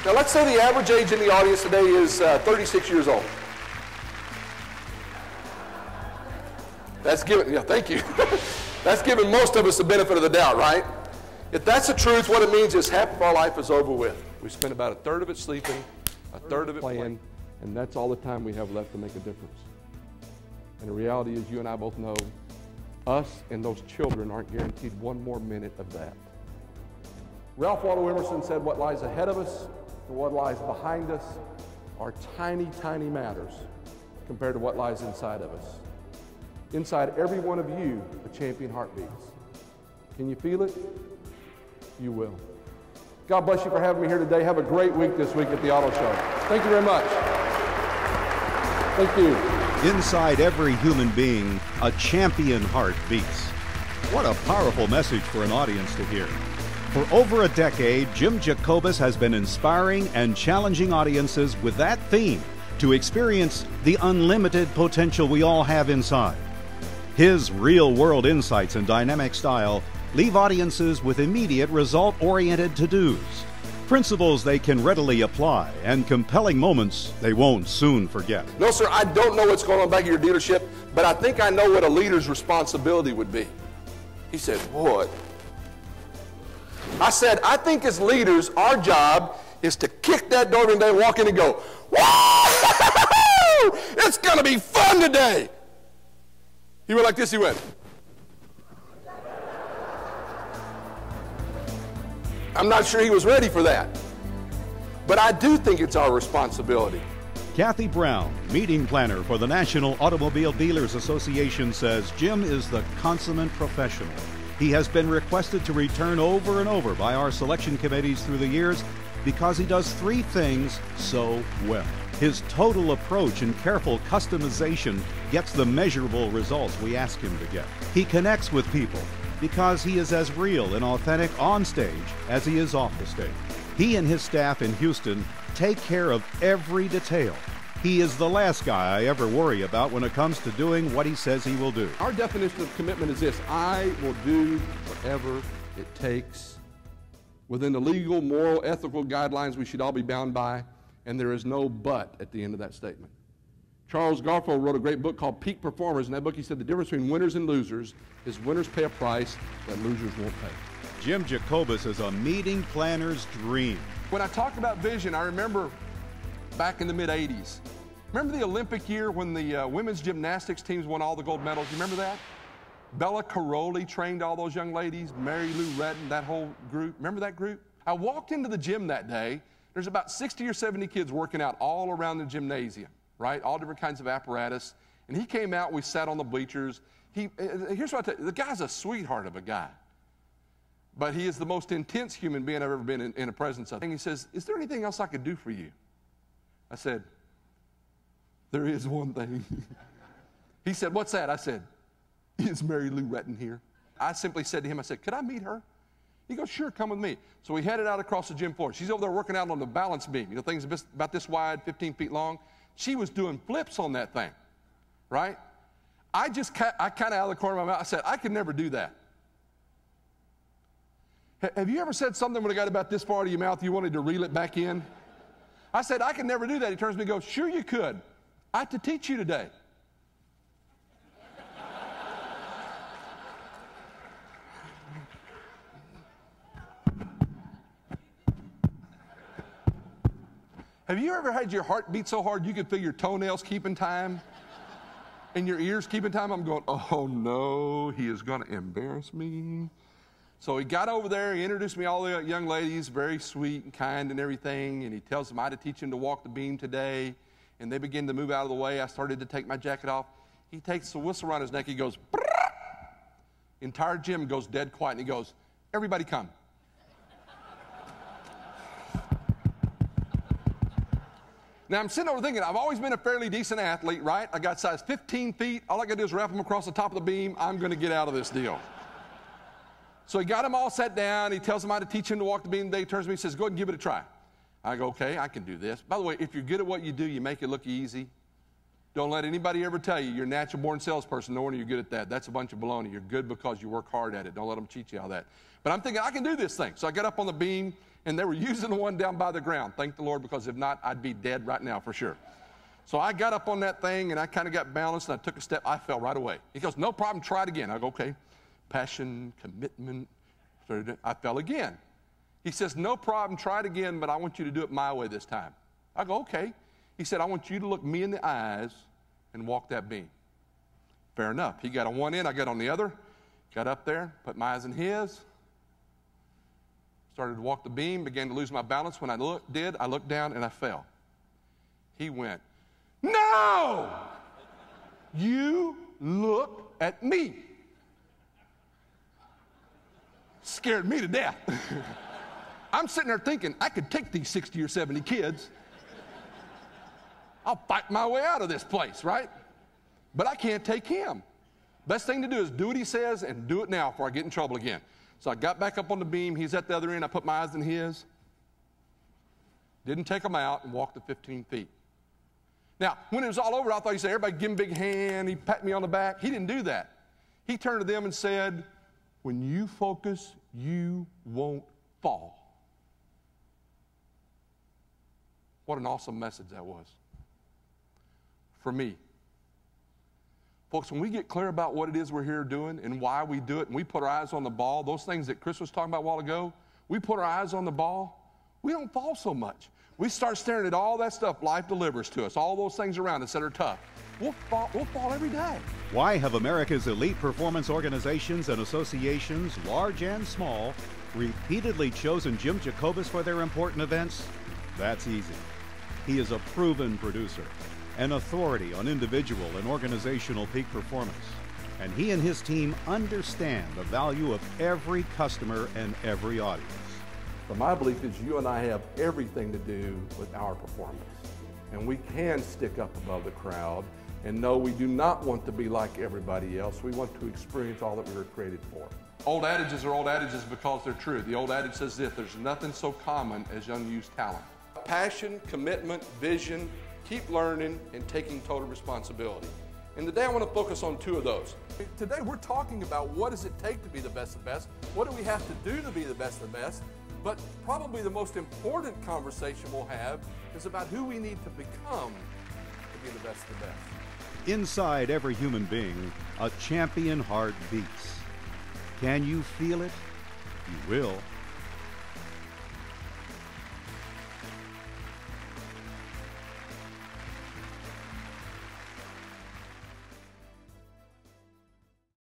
Now let's say the average age in the audience today is 36 years old. That's giving, yeah, thank you. That's giving most of us the benefit of the doubt, right? If that's the truth, what it means is half of our life is over with. We spend about a third of it sleeping, a third of it playing, and that's all the time we have left to make a difference. And the reality is, you and I both know, us and those children aren't guaranteed one more minute of that. Ralph Waldo Emerson said, what lies ahead of us and what lies behind us are tiny, tiny matters compared to what lies inside of us. Inside every one of you, a champion heart beats. Can you feel it? You will. God bless you for having me here today. Have a great week this week at the Auto Show. Thank you very much. Thank you. Inside every human being, a champion heart beats. What a powerful message for an audience to hear. For over a decade, Jim Jacobus has been inspiring and challenging audiences with that theme to experience the unlimited potential we all have inside. His real-world insights and dynamic style leave audiences with immediate result-oriented to-dos, principles they can readily apply, and compelling moments they won't soon forget. No, sir, I don't know what's going on back at your dealership, but I think I know what a leader's responsibility would be. He said, what? I said, I think as leaders, our job is to kick that door every day, walk in and go, whoa! It's going to be fun today. He went like this, he went. I'm not sure he was ready for that. But I do think it's our responsibility. Kathy Brown, meeting planner for the National Automobile Dealers Association, says Jim is the consummate professional. He has been requested to return over and over by our selection committees through the years because he does three things so well. His total approach and careful customization gets the measurable results we ask him to get. He connects with people because he is as real and authentic on stage as he is off the stage. He and his staff in Houston take care of every detail. He is the last guy I ever worry about when it comes to doing what he says he will do. Our definition of commitment is this: I will do whatever it takes within the legal, moral, ethical guidelines we should all be bound by, and there is no but at the end of that statement. Charles Garfield wrote a great book called Peak Performers. In that book, he said the difference between winners and losers is winners pay a price that losers won't pay. Jim Jacobus is a meeting planner's dream. When I talk about vision, I remember back in the mid-'80s. Remember the Olympic year when the women's gymnastics teams won all the gold medals? You remember that? Bella Caroli trained all those young ladies, Mary Lou Retton, that whole group. Remember that group? I walked into the gym that day. There's about 60 or 70 kids working out all around the gymnasium, right? All different kinds of apparatus. And he came out, we sat on the bleachers. Here's what I tell you, the guy's a sweetheart of a guy. But he is the most intense human being I've ever been in the presence of. And he says, is there anything else I could do for you? I said, there is one thing. He said, what's that? I said, is Mary Lou Retton here? I simply said to him, I said, could I meet her? He goes, sure, come with me. So we headed out across the gym floor. She's over there working out on the balance beam. You know, things about this wide, 15 feet long. She was doing flips on that thing, right? I kind of out of the corner of my mouth, I said, I could never do that. Have you ever said something when it got about this far out of your mouth, you wanted to reel it back in? I said, I could never do that. He turns to me and goes, sure you could. I have to teach you today. Have you ever had your heart beat so hard you could feel your toenails keeping time and your ears keeping time? I'm going, oh no, he is going to embarrass me. So he got over there, he introduced me to all the young ladies, very sweet and kind and everything, and he tells them I had to teach him to walk the beam today, and they begin to move out of the way. I started to take my jacket off. He takes the whistle around his neck, he goes, brrr! Entire gym goes dead quiet, and he goes, everybody come. Now, I'm sitting over thinking, I've always been a fairly decent athlete, right? I got size 15 feet. All I got to do is wrap them across the top of the beam. I'm going to get out of this deal. So he got them all set down. He tells them how to teach him to walk the beam. He turns to me and says, go ahead and give it a try. I go, okay, I can do this. By the way, if you're good at what you do, you make it look easy. Don't let anybody ever tell you you're a natural-born salesperson. No wonder you're good at that. That's a bunch of baloney. You're good because you work hard at it. Don't let them cheat you out of that. But I'm thinking, I can do this thing. So I got up on the beam, and they were using the one down by the ground. Thank the Lord, because if not, I'd be dead right now for sure. So I got up on that thing, and I kind of got balanced, and I took a step. I fell right away. He goes, no problem, try it again. I go, okay. Passion, commitment. I fell again. He says, no problem, try it again, but I want you to do it my way this time. I go, okay. He said, I want you to look me in the eyes and walk that beam. Fair enough. He got on one end, I got on the other. Got up there, put my eyes in his. Started to walk the beam, began to lose my balance. When I looked down and I fell. He went, no! You look at me. Scared me to death. I'm sitting there thinking, I could take these 60 or 70 kids. I'll fight my way out of this place, right? But I can't take him. Best thing to do is do what he says and do it now before I get in trouble again. So I got back up on the beam. He's at the other end. I put my eyes in his. Didn't take him out and walked the 15 feet. Now, when it was all over, I thought he'd say, everybody give him a big hand. He pat me on the back. He didn't do that. He turned to them and said, when you focus, you won't fall. What an awesome message that was for me. Folks, when we get clear about what it is we're here doing and why we do it, and we put our eyes on the ball, those things that Chris was talking about a while ago, we put our eyes on the ball, we don't fall so much. We start staring at all that stuff life delivers to us, all those things around us that are tough. We'll fall every day. Why have America's elite performance organizations and associations, large and small, repeatedly chosen Jim Jacobus for their important events? That's easy. He is a proven producer, an authority on individual and organizational peak performance. And he and his team understand the value of every customer and every audience. But my belief is you and I have everything to do with our performance. And we can stick up above the crowd and know we do not want to be like everybody else. We want to experience all that we were created for. Old adages are old adages because they're true. The old adage says this, there's nothing so common as unused talent. Passion, commitment, vision, keep learning, and taking total responsibility. And today I want to focus on two of those. Today we're talking about what does it take to be the best of the best? What do we have to do to be the best of the best? But probably the most important conversation we'll have is about who we need to become to be the best of the best. Inside every human being, a champion heart beats. Can you feel it? You will.